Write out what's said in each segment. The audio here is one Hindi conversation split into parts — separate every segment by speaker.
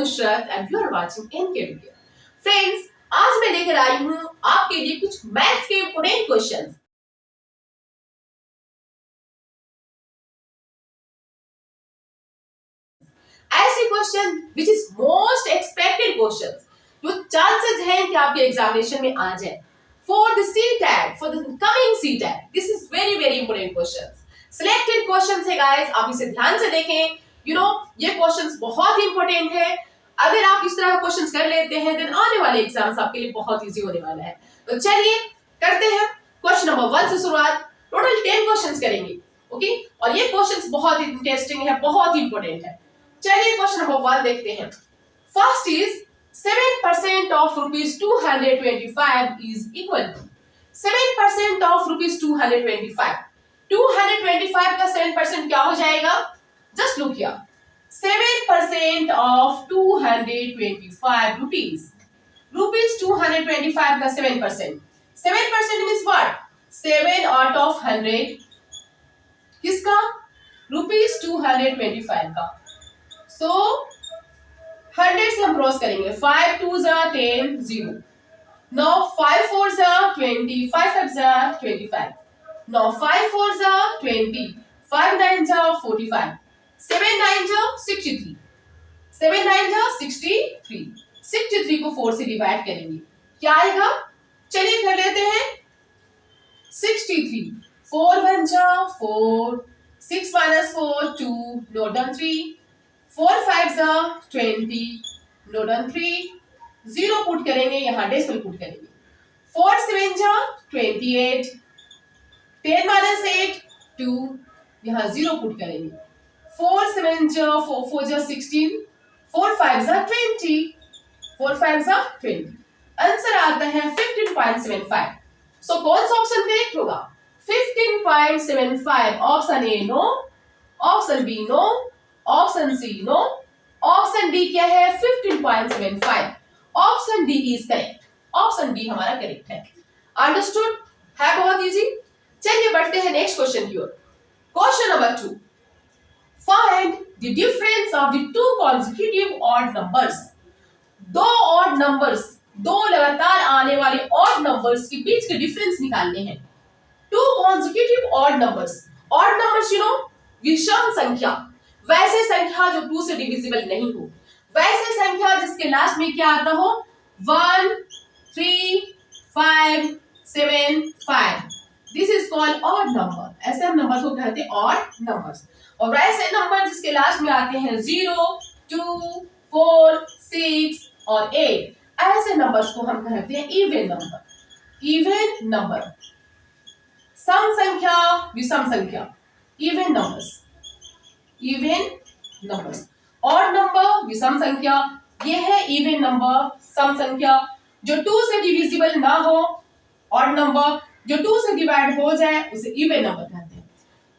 Speaker 1: Nusrat and you are watching NK Video. Friends, आज मैं लेकर आई हूँ आपके लिए कुछ मैथ्स के इंपोर्टेंट क्वेश्चंस। ऐसे question which is most expected questions जो चांसेस हैं कि आपके एग्जामिनेशन में आ जाए for the CTET, for the coming CTET. This is very very important questions, selected questions है गाइस, आप इसे ध्यान से देखें. ये क्वेश्चंस बहुत ही इंपॉर्टेंट है. अगर आप इस तरह क्वेश्चंस कर लेते हैं देन आने वाले एग्जाम्स आपके लिए बहुत इजी होने वाला है. तो चलिए करते हैं क्वेश्चन नंबर 1 से शुरुआत. टोटल 10 क्वेश्चंस करेंगे, ओके? और ये क्वेश्चंस बहुत ही इंटरेस्टिंग है, बहुत ही इंपॉर्टेंट है. चलिए क्वेश्चन नंबर 1 देखते हैं. First is 7% of rupees 225 is equal to 7% of rupees 225. 225 का 7% क्या हो जाएगा? Just look here. 7% of 225 rupees. Rupees 225 का 7%. 7% means what? 7 out of 100. किसका? Rupees 225 का. So 100 से हम क्रॉस करेंगे. 5 2s are 10, 0. Now 5 4s are 20, 5 5s are 25. Now 5 4s are 20, 5 9s are 45, 7 9s are 63, 7 9s are 63. 63 को 4 से डिवाइड करेंगे, क्या आएगा? चलिए कर लेते हैं. 63 4 1s are 4, 6 minus 4 2, note down 3. 4 5s are 20, note down 3. 0 put करेंगे, यहाँ डेसिमल पुट करेंगे. 4 7s are 28, 10 minus 8 2, यहाँ 0 पुट करेंगे. 4 7s are 4 4s are 16, 4 5s are 20, 4 5s are 20. Answer आता है 15.75. सो कौन सा ऑप्शन करेक्ट होगा? 15.75. Option A no, option B no, option C no, option D क्या है? 15.75. Option D is correct. Option D हमारा करेक्ट है. अंडरस्टूड है? बहुत इजी. चलिए बढ़ते हैं नेक्स्ट क्वेश्चन की ओर. Question number 2. Find the difference of the two consecutive odd numbers. दो ऑड नंबर्स, दो लगातार आने वाले ऑड नंबर्स के बीच के डिफरेंस निकालने हैं. Two consecutive odd numbers. Odd numbers विषम संख्या, वैसे संख्या जो 2 से डिविजिबल नहीं हो, वैसे संख्या जिसके लास्ट में क्या आता हो? 1 3 5 7 5. This is called odd number. ऐसे हम नंबर्स को कहते हैं ऑड नंबर्स. और वैसे नंबर जिसके लास्ट में आते हैं 0 2 4 6 और 8, ऐसे नंबर्स को हम कहते हैं इवन नंबर. इवन नंबर, सम संख्या विषम संख्या, even numbers. Even numbers. Odd number विषम संख्या, ये है इवन नंबर सम संख्या. जो 2 से डिविजिबल ना हो, ऑड नंबर. जो 2 से डिवाइड हो जाए उसे इवन नंबर कहते हैं.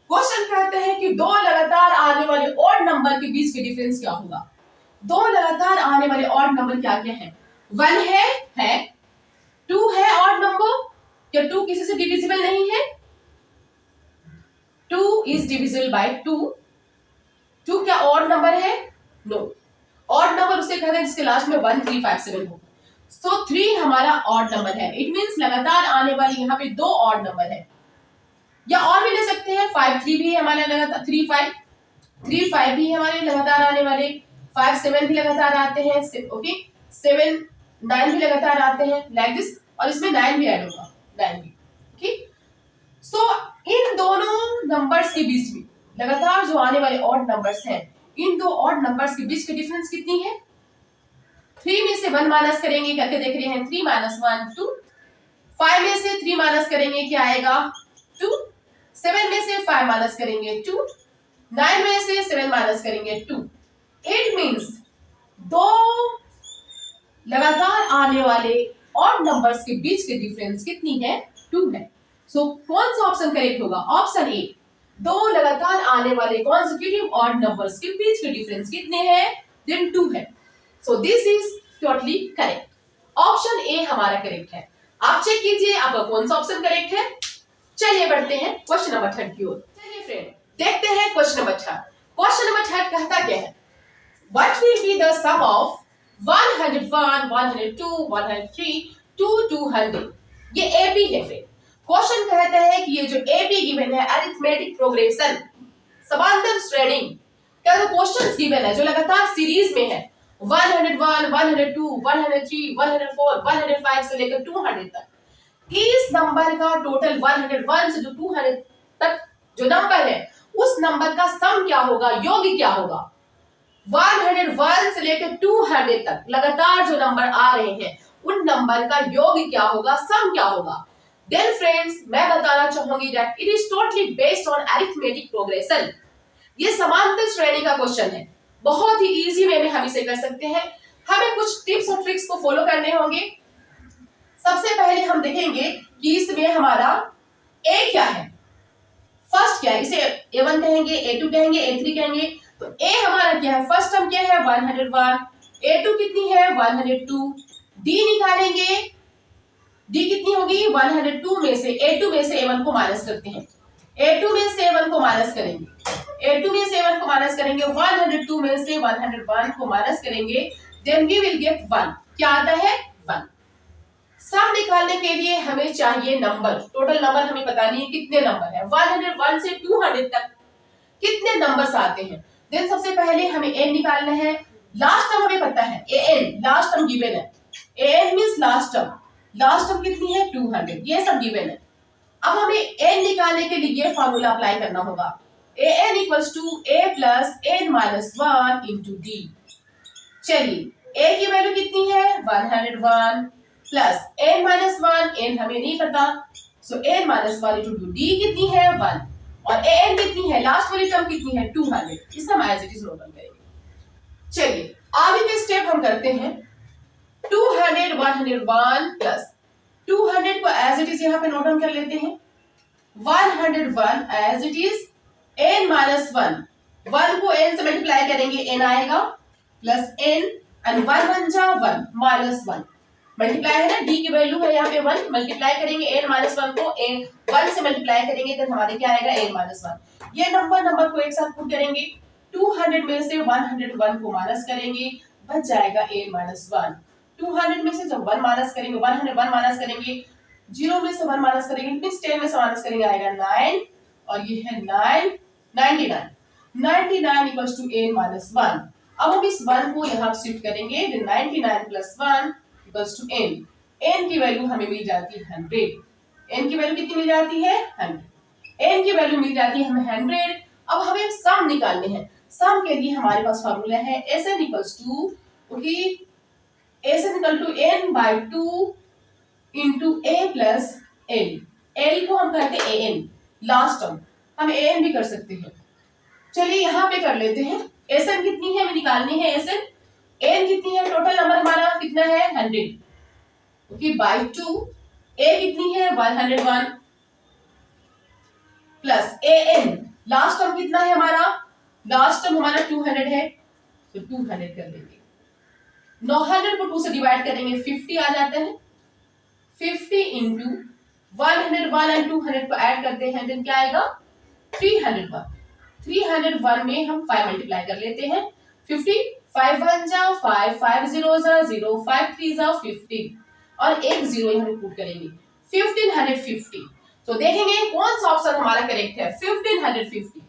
Speaker 1: क्वेश्चन कहते हैं कि दो लगातार आने वाले ऑड नंबर के बीच के डिफरेंस क्या होगा? दो लगातार आने वाले ऑड नंबर क्या क्या है? 1 है 2 है ऑड नंबर. क्या 2 किसी से डिविजिबल नहीं है? 2 इज डिविजिबल बाय 2. 2 क्या ऑड नंबर है? नो. ऑड नंबर उसे कहते हैं जिसके लास्ट में 1 3 5 7 हो. सो 3 हमारा ऑड नंबर है. इट मींस लगातार आने वाले यहाँ पे दो ऑड नंबर है. या और भी ले सकते हैं. 5 3 भी हमारे लगातार, 3 5 भी हमारे लगातार आने वाले. 5 7 भी लगातार आते हैं, ओके. 7 9 भी लगातार आते हैं, लाइक दिस. और इसमें 9 भी ऐड होगा, 9 भी, ओके. सो इन दोनों नंबर्स के बीच में लगातार जो आने वाले ऑड नंबर्स हैं, इन दो ऑड नंबर्स के बीच की डिफरेंस कितनी है? 3 में से 1 माइनस करेंगे, करके देख रहे हैं. 3 - 1 2. 5 में से 3 माइनस करेंगे, क्या आएगा? 2. 7 में से 5 माइनस करेंगे 2. 9 में से 7 माइनस करेंगे 2. इट मींस दो लगातार आने वाले ऑड नंबर्स के बीच के डिफरेंस कितनी है? 2 है. सो कौन सा ऑप्शन करेक्ट होगा? Option A. दो लगातार आने वाले कॉन्सेक्यूटिव ऑड नंबर्स के बीच के डिफरेंस कितने हैं? देन 2 है. So this is totally correct. Option A हमारा करेक्ट है. आप चेक कीजिए आपका कौन सा ऑप्शन करेक्ट है. चलिए बढ़ते हैं क्वेश्चन नंबर 3 की ओर. चलिए फ्रेंड देखते हैं क्वेश्चन नंबर 3. क्वेश्चन नंबर 3 कहता क्या है? What will be the sum of 101, 102, 103 to 200? ये AP है फ्रेंड। क्वेश्चन कहता है कि ये जो AP गिवन है अरिथमेटिक प्रोग्रेशन समांतर श्रेणी का जो क्वेश्चंस गिवन है जो लगातार सीरीज में है 101, 102, 103, 104, 105 से लेकर 200 तक इस नंबर का टोटल 101 से जो 200 तक जो नंबर है उस नंबर का सम क्या होगा, योग क्या होगा। 101 से लेकर 200 तक लगातार जो नंबर आ रहे हैं उन नंबर का योग क्या होगा, सम क्या होगा। देन फ्रेंड्स मैं बताना चाहूंगी that it is totally based on arithmetic progression. ये समांतर श्रेणी का क्वेश्चन है, बहुत ही इजी वे में हम इसे कर सकते हैं। हमें कुछ टिप्स और ट्रिक्स को फॉलो करने होंगे। सबसे पहले हम देखेंगे कि इसमें हमारा ए क्या है, फर्स्ट क्या है, इसे A1 कहेंगे, A2 कहेंगे, A3 कहेंगे। तो A हमारा क्या है, फर्स्ट टर्म क्या है 101, A2 कितनी है 102, D निकालेंगे, D कितनी होगी 102 में से A2 में से A1 को माइनस करते हैं, A2 में से A1 को माइनस करेंगे, A2 में से A1 को माइनस करेंगे, 102 में से 101 को माइनस करेंगे, देन वी विल गेट 1। क्या आता है 1। सम निकालने के लिए हमें चाहिए नंबर, टोटल नंबर हमें पता नहीं है कितने नंबर है, 101 से 200 तक कितने नंबर्स आते हैं। देन सबसे पहले हमें n निकालना है, लास्ट टर्म हमें पता है an, लास्ट टर्म गिवन है, an मींस लास्ट टर्म कितनी है 200, ये सब गिवन है। अब हमें n निकालने के लिए ये फार्मूला अप्लाई करना होगा, an equals to a plus n minus 1 into d। चलिए a की वैल्यू कितनी है 101 प्लस n माइनस 1, n हमें नहीं पता, सो n माइनस 1 इंटू d कितनी है 1 और an कितनी है, लास्ट वाली टर्म कितनी है 200। इसे हम as it is note down करेंगे। चलिए आगे के स्टेप हम करते हैं, 200 101 प्लस 200 को एज इट इज यहाँ पे नोट डाउन कर लेते हैं, 101 as it is n minus 1 को n से मल्टीप्लाई करेंगे n आएगा प्लस n एंड 1 1 जा 1 माइनस 1 मल्टीप्लाई है ना, d की वैल्यू है यहाँ पे 1, मल्टीप्लाई करेंगे n माइनस 1 को n 1 से मल्टीप्लाई करेंगे तो हमारे क्या आएगा n माइनस 1। ये नंबर को एक साथ पुट करेंगे, 200 में से 101 को माइनस करेंगे, बच जाएगा n माइनस 1। 200 में से जब 1 माइनस करेंगे, 101 माइनस करेंगे, 0 में से 1 माइनस करेंगे, मींस 10 में से माइनस करेंगे आएगा 9 और ये है 9 99 इक्वल्स टू n माइनस 1। अब हम इस 1 को यहाँ शिफ्ट करेंगे, then 99 plus 1 equals to n। n की वैल्यू हमें मिल जाती है 100। n की वैल्यू कितनी मिल जाती है 100, n की वैल्यू मिल जाती है हमें 100। अब हमें सम निकालने हैं, सम के लिए हमारे पास फार्मूला है Sn equals to Sn equal to n by 2 into a plus l। l को हम कहते हैं an, लास्ट टर्म हम an भी कर सकते हैं। चलिए यहाँ पे कर लेते हैं, Sn कितनी है हमें निकालनी है, Sn n कितनी है, टोटल नंबर हमारा कितना है 100, ओके बाय 2, a कितनी है 101 प्लस an, लास्ट टर्म कितना है हमारा, लास्ट टर्म हमारा 200 है तो 200 कर लेंगे, 900 को 2 से डिवाइड करेंगे 50 आ जाता है, 50 इंटू 101 एंड 200 को ऐड करते हैं, देन क्या आएगा 301 में हम 5 मल्टीप्लाई कर लेते हैं, 50 5 1 जा 5, 5 0 जा 0, 5 3 जा 15 और एक 0 यहाँ पुट करेंगे 1550। तो देखेंगे कौन सा ऑप्शन हमारा करेक्ट है, 1550।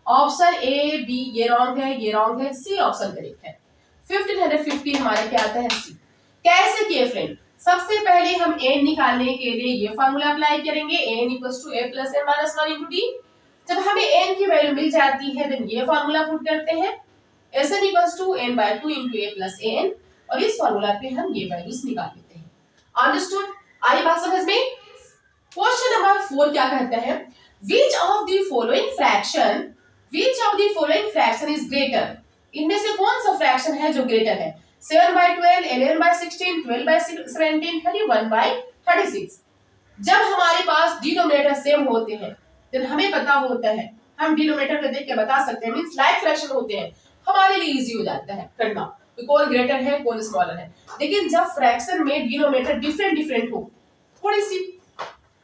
Speaker 1: ऑप्शन ए बी ये रॉन्ग है, ये रॉन्ग है, सी ऑप्शन करेक्ट है, 1550 हमारे क्या आता है सी। कैसे किए फ्रेंड, सबसे पहले हम n निकालने के लिए ये फार्मूला अप्लाई करेंगे, n equals to a plus n minus 1 into d। जब हमें n की वैल्यू मिल जाती है देन ये फार्मूला पुट करते हैं, Sn equals to n by 2 into a plus an और इस फार्मूला पे हम ये वैल्यूज निकाल लेते हैं। अंडरस्टूड, आई बात समझ में। क्वेश्चन नंबर 4 क्या कहता है, which of the following fraction is greater, इनमें से कौन सा फ्रैक्शन है जो ग्रेटर है, 7 by 12, 11 by 16, 12 by 17, 31 by 36। जब हमारे पास डिनोमिनेटर सेम होते हैं तो हमें पता होता है, हम डिनोमिनेटर को देख के बता सकते हैं, मींस लाइक फ्रैक्शन होते हैं, हमारे लिए इजी हो जाता है करना कि कौन ग्रेटर है कौन स्मॉलर है। लेकिन जब फ्रैक्शन में डिनोमिनेटर डिफरेंट हो, थोड़ी सी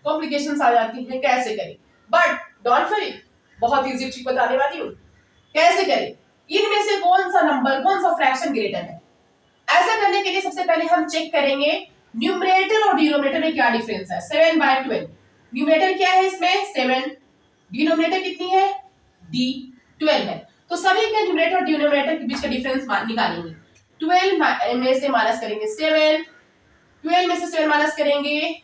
Speaker 1: कॉम्प्लिकेशंस आ जाती हैं, कैसे करें, बट डोंट वरी बहुत इजी ट्रिक बताने वाली हूँ, कैसे करें। इनमें से कौन सा नंबर, कौन सा फ्रैक्शन ग्रेटर है। ऐसा करने के लिए सबसे पहले हम चेक करेंगे न्यूमरेटर और डिनोमिनेटर में क्या डिफरेंस है। 7/12 न्यूमरेटर क्या है इसमें 7, डिनोमिनेटर कितनी है D12 है। तो सभी के न्यूमरेटर और डिनोमिनेटर के बीच का डिफरेंस निकालेंगे। 12 में से माइनस करेंगे 7, 12 में से 7 माइनस करेंगे,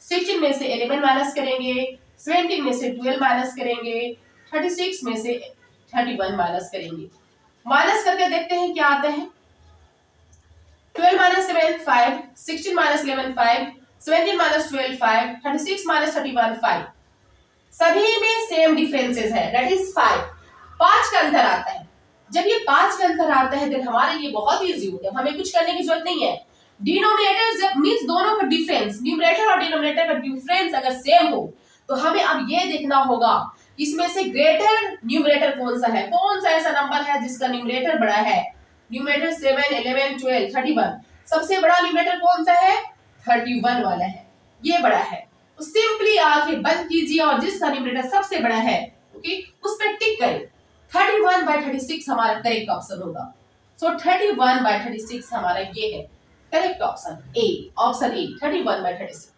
Speaker 1: 16 में से 11 माइनस करेंगे, 17 में से 12 माइनस करेंगे, 36 में से 31 माइनस करेंगे। माइनस करके देखते हैं क्या आता है। 12 minus 7 5, 16 minus 11 5, 17 minus 12 5, 36 minus 31 5। सभी में सेम डिफरेंसेस है, दैट इज 5। 5 का अंतर आता है। जब ये 5 का अंतर आता है तो हमारे लिए बहुत इजी हो गया, हमें कुछ करने की जरूरत नहीं है। डिनोमिनेटर जब मींस दोनों का डिफरेंस, न्यूमरेटर और डिनोमिनेटर का डिफरेंस अगर सेम हो तो हमें अब ये देखना होगा इसमें से ग्रेटर न्यूमरेटर कौन सा है, कौन सा ऐसा नंबर है जिसका न्यूमरेटर बड़ा है। न्यूमरेटर 7, 11, 12, 31, सबसे बड़ा न्यूमरेटर कौन सा है 31 वाला है, ये बड़ा है। तो सिंपली आंखें बंद कीजिए और जिसका न्यूमरेटर सबसे बड़ा है ओके उस पर टिक करें। 31/36 हमारा करेक्ट ऑप्शन होगा। सो 31/36 हमारा ये है correct option A, option A 31/36।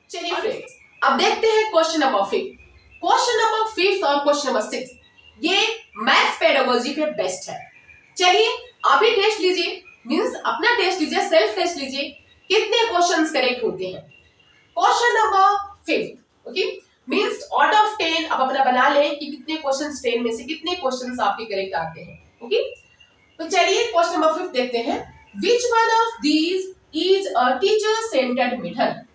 Speaker 1: चलिए फ्रेंड्स अब देखते हैं क्वेश्चन नंबर 5। क्वेश्चन नंबर 5 और क्वेश्चन नंबर 6 ये मैथ्स पेडागोजी पे बेस्ट है। चलिए आप ही टेस्ट लीजिए, मींस अपना टेस्ट लीजिए, सेल्फ टेस्ट लीजिए कितने क्वेश्चंस करेक्ट होते हैं। Question number 5 okay means out of 10 आप अपना बना लें कि कितने क्वेश्चंस 10 में से कितने क्वेश्चंस आपके करेक्ट आते हैं ओके। तो चलिए क्वेश्चन नंबर 5 देखते हैं। Which one of these is a teacher centred method.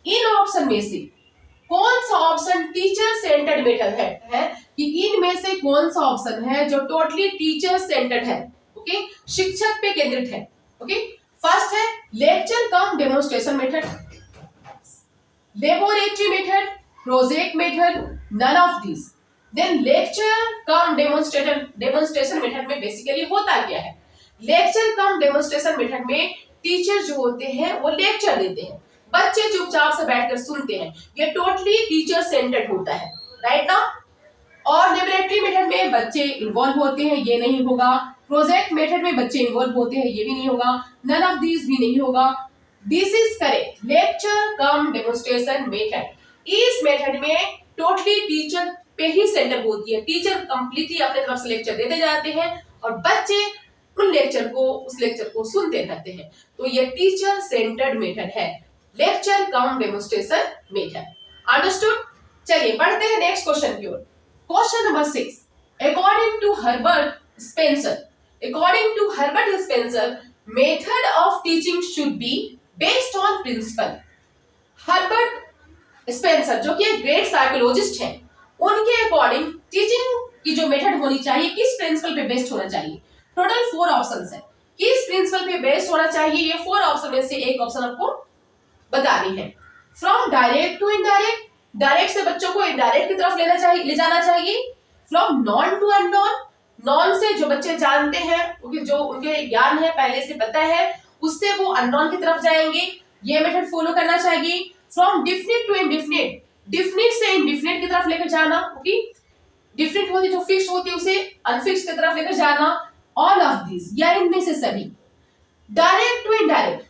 Speaker 1: In option में से कौन सा ऑप्शन टीचर सेंटर्ड मेथड है कि इनमें से कौन सा ऑप्शन है जो टोटली टीचर सेंटर्ड है ओके शिक्षक पे केंद्रित है ओके। फर्स्ट है lecture cum demonstration method, laboratory method, project method, none of this. Then lecture cum demonstration method में बेसिकली होता क्या है। लेक्चर कम डेमोन्स्ट्रेशन मेथड में टीचर जो होते हैं वो लेक्चर देते हैं, बच्चे चुपचाप से बैठकर सुनते हैं, ये टोटली टीचर सेंटर्ड होता है राइट ना। और लेबोरेटरी मेथड में बच्चे इन्वॉल्व होते हैं, ये नहीं होगा। प्रोजेक्ट मेथड में बच्चे इन्वॉल्व होते हैं, ये भी नहीं होगा। नन ऑफ दिस भी नहीं होगा। This is correct lecture cum demonstration method. इस मेथड में टोटली टीचर पे ही सेंटर होती है, टीचर कंप्लीटली अपने तरफ से लेक्चर देते जाते हैं और बच्चे उस लेक्चर को सुनते रहते हैं। तो ये टीचर सेंटर्ड मेथड है, lecture cum demonstration method. Understood. चलिए बढ़ते हैं नेक्स्ट क्वेश्चन की ओर। Question number 6 according to Herbert Spencer method of teaching should be based on principle. Herbert Spencer जो कि एक ग्रेट साइकोलॉजिस्ट हैं, उनके अकॉर्डिंग टीचिंग की जो मेथड होनी चाहिए किस प्रिंसिपल पे बेस्ड होना चाहिए। टोटल 4 ऑप्शंस है, किस प्रिंसिपल पे बेस्ड होना चाहिए। ये 4 ऑप्शन में से एक ऑप्शन आपको बतानी है। From direct to indirect, direct से बच्चों को इनडायरेक्ट की तरफ ले जाना चाहिए। From known to unknown, known से जो बच्चे जानते हैं जो उनके ज्ञान है पहले से पता है उससे वो अननोन की तरफ जाएंगे, ये मेथड फॉलो करना चाहिए। From definite to indefinite, definite से इनडिफिनिट की तरफ लेकर जाना ओके। डिफिनिट होती जो फिक्स होती उसे अनफिक्स की तरफ लेकर जाना। ऑल ऑफ दिस या इनमें से सभी। डायरेक्ट टू इनडायरेक्ट,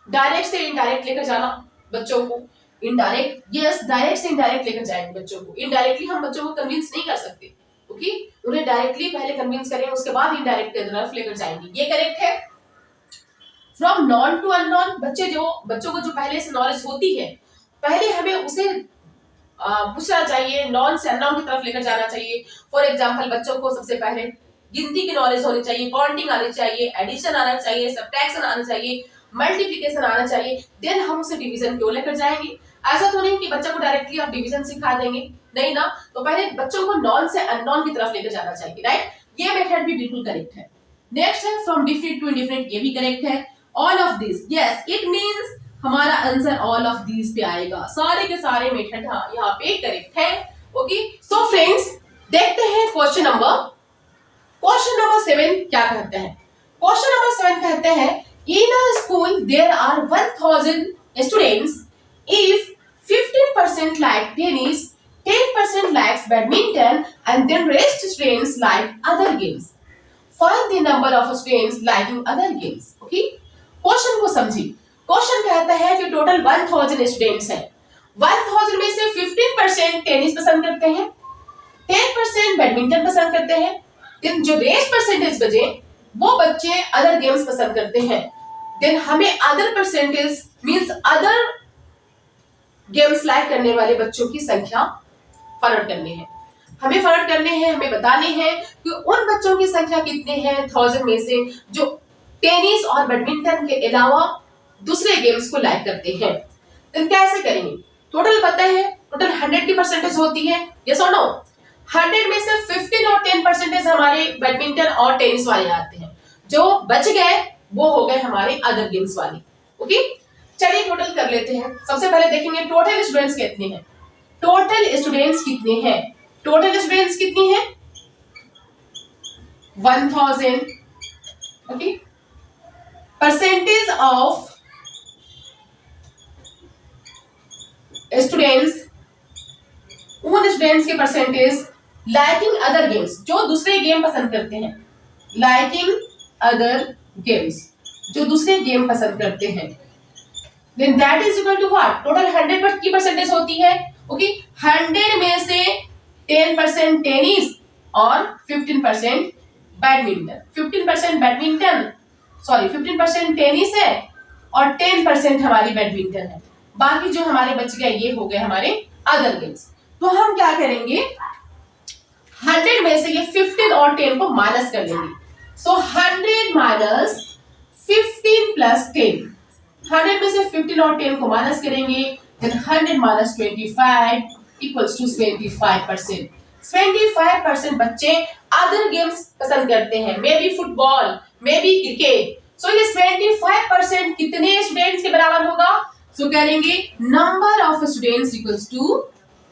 Speaker 1: डायरेक्ट से इनडायरेक्ट लेकर जाना बच्चों को। इनडायरेक्ट यस डायरेक्ट से इनडायरेक्ट लेकर जाएंगे बच्चों को। इनडायरेक्टली हम बच्चों को कन्विंस नहीं कर सकते ओके, उन्हें डायरेक्टली पहले कन्विंस करेंगे उसके बाद इनडायरेक्ट की तरफ लेकर जाएंगे, ये करेक्ट है। फ्रॉम नॉन टू अननोन, बच्चों को जो पहले से नॉलेज होती है पहले हमें उसे पूछना चाहिए, नॉन से अननोन की तरफ लेकर जाना चाहिए। फॉर एग्जाम्पल बच्चों को सबसे पहले गिनती की नॉलेज होनी चाहिए, काउंटिंग आनी चाहिए, एडिशन आना चाहिए, सब्ट्रैक्शन आना चाहिए, मल्टीप्लिकेशन आना चाहिए। देन हम उसे डिवीजन की ओर लेकर जाएंगे। ऐसा तो नहीं कि बच्चों को डायरेक्टली आप डिवीजन सिखा देंगे, नहीं ना। तो पहले बच्चों को नॉन से अननोन की तरफ लेकर जाना चाहिए राइट। ये मेथड भी बिल्कुल करेक्ट है। नेक्स्ट है फ्रॉम डिफिनिट टू इंडिफिनिट, ये भी करेक्ट है। All of this yes it means हमारा आंसर ऑल ऑफ दिस पे आएगा, सारे के सारे मेथड यहाँ पे करेक्ट है ओके। सो फ्रेंड्स देखते हैं क्वेश्चन नंबर 7 क्या कहते हैं। क्वेश्चन नंबर 7 कहते हैं in a school there are 1000 students. If 15% like tennis, 10% likes badminton and then rest students like other games, find the number of students liking other games. Okay, question को समझिए। क्वेश्चन कहता है कि टोटल 1000 स्टूडेंट्स हैं, 1000 में से 15% टेनिस पसंद करते हैं, 10% बैडमिंटन पसंद करते हैं, देन जो रेस्ट परसेंटेज बचे वो बच्चे अदर गेम्स पसंद करते हैं। देन हमें other percentage means other games like करने वाले बच्चों की संख्या फॉरवर्ड करनी है। हमें फॉरवर्ड करने हैं, हमें बताने हैं कि उन बच्चों की संख्या कितने हैं 1000 में से जो टेनिस और बैडमिंटन के अलावा दूसरे गेम्स को लाइक करते हैं। तो कैसे करेंगे? टोटल पता है, टोटल 100 की परसेंटेज होती है, यस और नो? 100 में से 15 और 10% हमारे बैडमिंटन और टेनिस वाले आते हैं, जो बच गए वो हो गए हमारे अदर गेम्स वाले। ओके, चलिए टोटल कर लेते हैं। सबसे पहले देखेंगे टोटल स्टूडेंट्स कितने हैं। टोटल स्टूडेंट्स कितने हैं? टोटल स्टूडेंट्स कितनी है? 1000। ओके, परसेंटेज ऑफ स्टूडेंट्स, उन स्टूडेंट्स के परसेंटेज लाइकिंग अदर गेम्स, जो दूसरे गेम पसंद करते हैं, लाइकिंग अदर गेम्स, जो दूसरे गेम पसंद करते हैं, then that is equal to what? Total 100 पर की परसेंटेज होती है। ओके, 100 में से 10% टेनिस और 15% बैडमिंटन, 15% टेनिस है और 10% हमारी बैडमिंटन है। बाकी जो हमारे बच गए ये हो गए हमारे अदर गेम्स। तो हम क्या करेंगे, 100 में से ये 15 और 10 को माइनस कर लेंगे। सो 100 माइनस 15 प्लस 10, 100 में से 15 और 10 को माइनस करेंगे, then 100 माइनस 25 इक्वल्स टू 25%। 25% बच्चे अदर गेम्स पसंद करते हैं, maybe football, maybe cricket. So ये 25% कितने स्टूडेंट्स के बराबर होगा? सो करेंगे number of students equals to,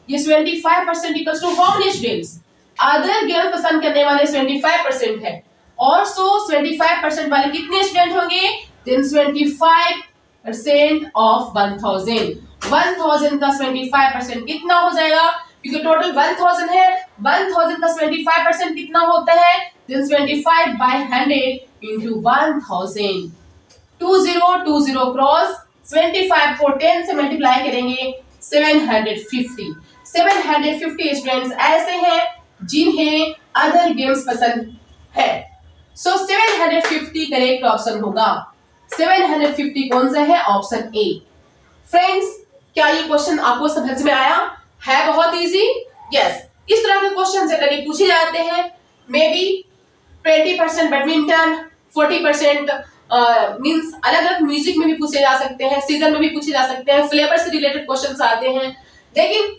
Speaker 1: ये 25% equals to how many students? Other game पसंद करने वाले 25% है, और सो 25% वाले कितने स्टूडेंट होंगे? then 25% of 1000। 1000 का 25% कितना हो जाएगा? क्योंकि टोटल 1000 है, 1000 का 25% कितना होता है? then 25 by 100 into 1000। 20 क्रॉस 25 को 10 से मल्टीप्लाई करेंगे 750। 750 स्टूडेंट्स ऐसे हैं जिन्हें अदर गेम्स पसंद है। सो 750 करेक्ट ऑप्शन होगा। 750 कौन सा है? Option A. फ्रेंड्स, क्या ये क्वेश्चन आपको समझ में आया? है बहुत इजी। यस, इस तरह के क्वेश्चन जनरली पूछे जाते हैं। मे बी 20% बैडमिंटन, 40% मींस अलग अलग म्यूजिक में भी पूछे जा सकते हैं, सीजन में भी पूछे जा सकते हैं, फ्लेवर से रिलेटेड क्वेश्चंस आते हैं। लेकिन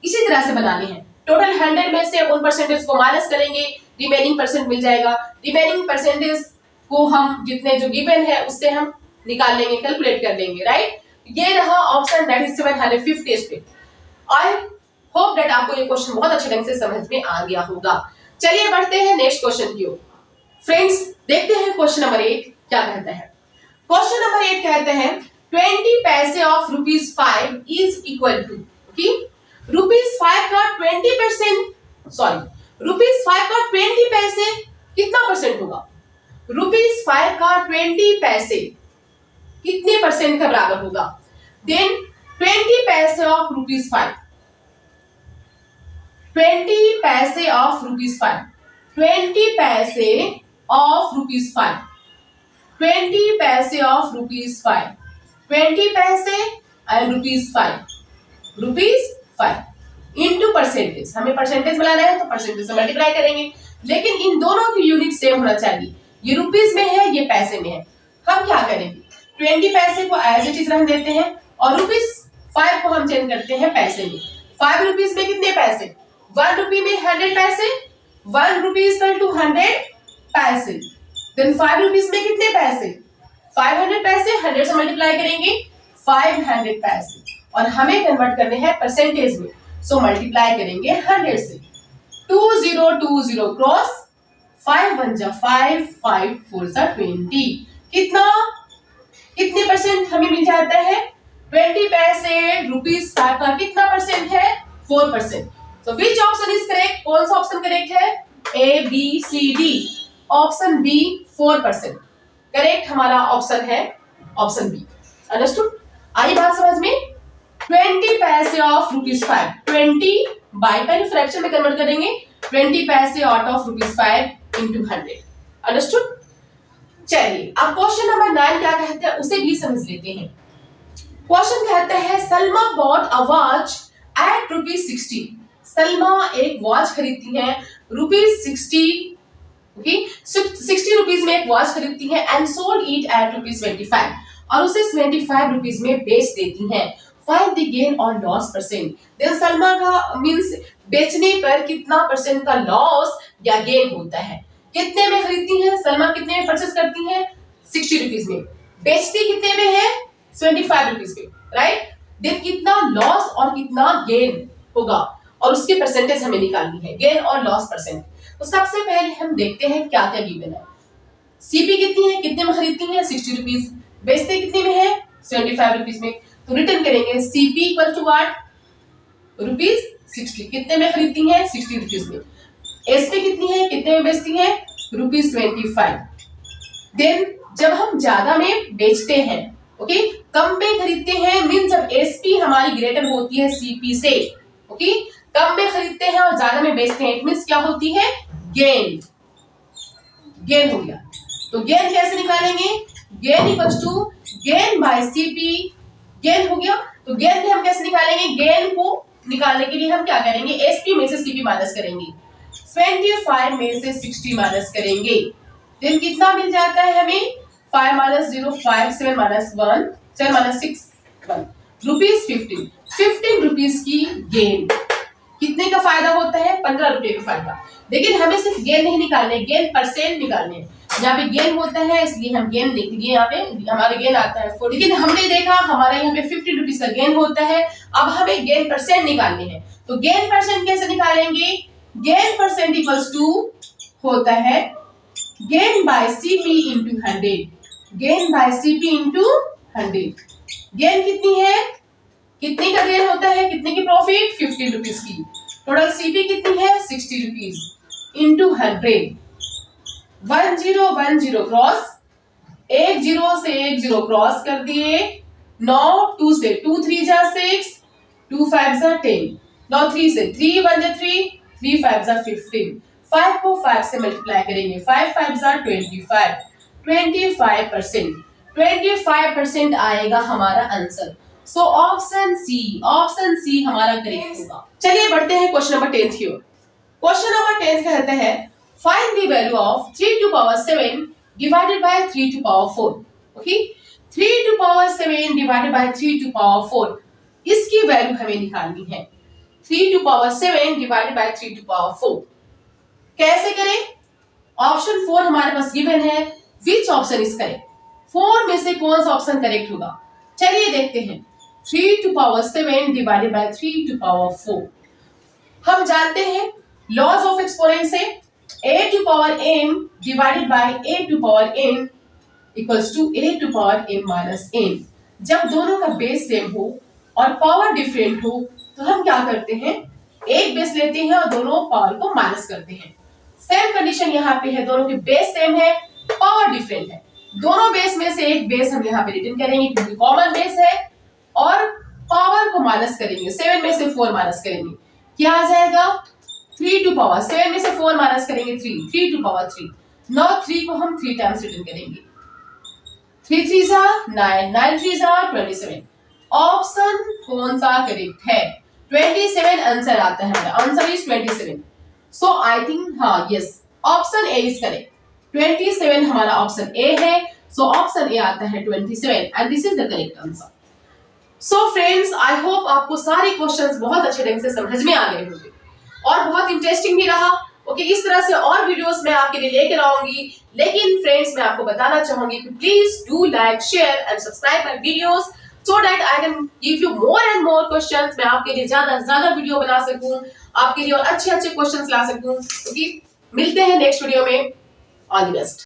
Speaker 1: इसी तरह से बनाने हैं। टोटल 100 में से उन परसेंटेज को माइनस करेंगे, रिमेनिंग परसेंट मिल जाएगा। रिमेनिंग परसेंटेज को हम जितने जो गिवन है उससे हम निकाल लेंगे, कैलकुलेट कर लेंगे, राइट? ये रहा option, that is 750 student. I hope that आपको ये क्वेश्चन बहुत अच्छे ढंग से समझ में आ गया होगा। चलिए बढ़ते हैं नेक्स्ट क्वेश्चन की ओर। फ्रेंड्स, देखते हैं क्वेश्चन नंबर 8 क्या कहता है। क्वेश्चन नंबर 8 कहते हैं 20 पैसे ऑफ ₹5 इज इक्वल टू, ₹5 का 20%, ₹5 का 20 पैसे कितना परसेंट होगा? ₹5 का 20 पैसे कितने परसेंट का बराबर होगा? देन 20 पैसे ऑफ ₹5, 20 पैसे ऑफ ₹5, 20 पैसे ऑफ ₹5, 20 पैसे ऑफ ₹5, 20 पैसे एंड ₹5 इनटू परसेंटेज। हमें परसेंटेज बनाना है तो परसेंटेज से मल्टीप्लाई करेंगे, लेकिन इन दोनों की यूनिट सेम होना चाहिए। ये रुपीस में है, ये पैसे में है। हम क्या करेंगे, 20 पैसे को एज इट इज रख देते हैं और ₹5 को हम चेंज करते हैं पैसे में। 5 रुपीस में कितने पैसे? 1 रुपी में 100 पैसे, 1 रुपी इक्वल टू 100 पैसे। देन 5 रुपीस में कितने पैसे? 500 पैसे, 100 से मल्टीप्लाई करेंगे 500 पैसे, और हमें कन्वर्ट करने हैं परसेंटेज में, सो मल्टीप्लाई करेंगे 100 से। 20 क्रॉस 5 1 जा 5, 5 4 जा 20। कितने परसेंट हमें मिल जाता है? 20 पैसे ₹5 का कितना परसेंट है? 4%। So which option is correct? कौन सा ऑप्शन करेक्ट है? A B C D। Option B 4%। Correct हमारा ऑप्शन है ऑप्शन बी। अंडरस्टूड? आई बात समझ में? 20 पैसे ऑफ ₹5, 20 बाई का फ्रैक्शन में कन्वर्ट करेंगे, 20 पैसे आउट ऑफ ₹5 इंटू 100। अंडरस्टूड? चलिए अब क्वेश्चन नंबर 9 क्या कहते हैं उसे भी समझ लेते हैं। क्वेश्चन कहता है Salma bought a watch at ₹60। Salma एक वॉच खरीदती है ₹60, ओके, 60 रुपीज में एक वॉच खरीदती है एंड सोल्ड इट एट ₹25 और उसे 25 रुपीज में बेच देती है। फाइंड द गेन और लॉस परसेंट। देन सलमा का मींस बेचने पर कितना परसेंट का लॉस या गेन होता है। कितने में खरीदती है सलमा, कितने में परचेस करती है? 60 रुपीज में। बेचती कितने में है? 25 रुपीज में, राइट? देन कितना लॉस और कितना गेन होगा और उसकी परसेंटेज हमें निकालनी है, गेन और लॉस परसेंट। तो सबसे पहले हम देखते हैं क्या क्या गिवन है। सीपी कितनी है, कितने में खरीदती है? 60 रुपीज। बेचते कितने में है? 75 रुपीज में। तो रिटर्न करेंगे सीपी इक्वल टू व्हाट? ₹60। कितने में खरीदती है? 60 रुपीज में। एसपी कितनी है, कितने में बेचती है? ₹25। देन जब हम ज्यादा में बेचते हैं, ओके, कम में खरीदते हैं, मीन जब एसपी हमारी ग्रेटर होती है सीपी से, ओके, कम में खरीदते हैं और ज्यादा में बेचते हैं, इट मींस क्या होती है? गेन। गेन हो गया। तो गेन कैसे निकालेंगे? Gain equals to gain by CP. गेन हो गया। तो गेन हम कैसे निकालेंगे? गेन को निकालने के लिए हम क्या करेंगे? एसपी में से सीपी माइनस करेंगे, 25 में से 60 माइनस करेंगे। देन कितना मिल जाता है हमें? 5 माइनस 0 5, 7 माइनस 1 7 माइनस 6 1, ₹15। 15 रुपीज की गेन। कितने का फायदा होता है? 15 रुपए का फायदा। लेकिन हमें सिर्फ गेन नहीं निकालने, गेन परसेंट निकालने हैं। यहाँ पे गेन होता है इसलिए हम गेन लिख दिए, यहाँ पे हमारा गेन आता है 40। लेकिन हमने देखा हमारा यहाँ पे 15 रुपीज का गेन होता है। अब हमें गेन परसेंट निकालने हैं। तो गेन परसेंट कैसे निकालेंगे? गेन परसेंट इक्वल्स टू होता है gain by CP into 100। Gain by CP into 100। Gain कितनी है? कितने का गेन होता है? कितने की प्रॉफिट? 15 रुपीज की। टोटल सीपी कितनी है? 60 रुपीज इंटू 100। 1010 क्रॉस, 10 से 10 क्रॉस कर दिए। 9 2 से 2 3 जा 6, 2 5 जा 10, 9 3 से 3 1 जा 3, 3 5 जा 15। 5 को 5 से मल्टीप्लाई करेंगे, 5 5 जा 25, 25%। 25% आएगा हमारा आंसर। सो ऑप्शन सी हमारा करेक्ट होगा। चलिए बढ़ते हैं क्वेश्चन नंबर 10 की ओर। क्वेश्चन नंबर 10 कहते हैं find the value of 3 to power 7 divided by 3 to power 4। Okay, 3 to power 7 divided by 3 to power 4, इसकी वैल्यू हमें निकालनी है। 3 to power 7 divided by 3 to power 4 कैसे करें? ऑप्शन 4 हमारे पास गिवन है। विच ऑप्शन इज करेक्ट? 4 में से कौन सा ऑप्शन करेक्ट होगा? चलिए देखते हैं। 3 to power 7 divided by 3 to power 4। हम जानते हैं लॉज ऑफ एक्सपोनेंट से a to power m divided by a to power n equals to a to power m minus n। जब दोनों का बेस सेम हो और पावर डिफरेंट हो तो हम क्या करते हैं? एक बेस लेते हैं और दोनों पावर को माइनस करते हैं। सेम कंडीशन यहाँ पे है, दोनों के बेस सेम है, पावर डिफरेंट है। दोनों बेस में से एक बेस हम यहाँ पे रिटर्न करेंगे क्योंकि कॉमन बेस है और पावर को माइनस करेंगे। 7 में से 4 माइनस करेंगे, क्या आ जाएगा? 3 to power 7 में से 4 माइनस करेंगे 3 to power 3। 9 3 को हम 3 टाइम्स रिटर्न करेंगे। 3 3 जा 9, 9 3 जा 27। ऑप्शन कौन सा करेक्ट है? 27 आंसर आता है हमारा। Answer is 27। So I think हाँ yes, option A is correct. 27 हमारा ऑप्शन ए है। सो ऑप्शन ए आता है 27 and this is the correct answer. So friends, I hope आपको सारे क्वेश्चंस बहुत अच्छे ढंग से समझ में आ गए होंगे और बहुत इंटरेस्टिंग भी रहा। ओके, इस तरह से और वीडियोस मैं आपके लिए लेकर आऊंगी। लेकिन फ्रेंड्स, मैं आपको बताना चाहूंगी कि please do like, share and subscribe my videos so that I can give you more and more questions. मैं आपके लिए ज्यादा से ज्यादा वीडियो बना सकूं, आपके लिए और अच्छे अच्छे क्वेश्चंस ला सकूं। ओके, मिलते हैं नेक्स्ट वीडियो में। All the best.